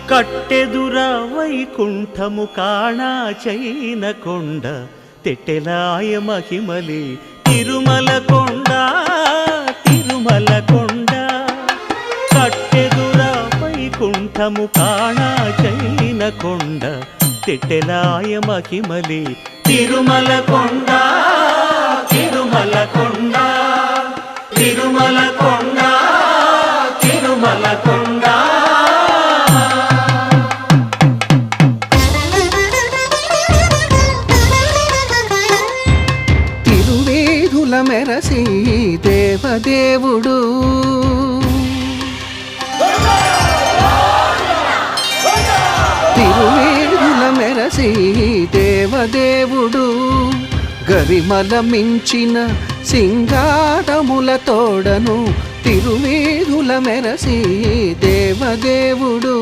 కట్టెదుర వైకుంఠము కాణా చైన కొండ తెట్టెలాయ మహిమలి తిరుమల కొండ తిరుమల కొండ కట్టెదుర వైకుంఠము కాణా చైన కొండ తెట్టెలాయ మహిమలి తిరుమల కొండ తిరుమల కొండ తిరుమల కొండ తిరుమల కొండ తిరువేధుల మెరసి దేవదేవుడు తిరువేధుల మెరసి దేవదేవుడు గరిమల మించిన సింగారముల తోడను తిరువేధుల మెరసి దేవదేవుడు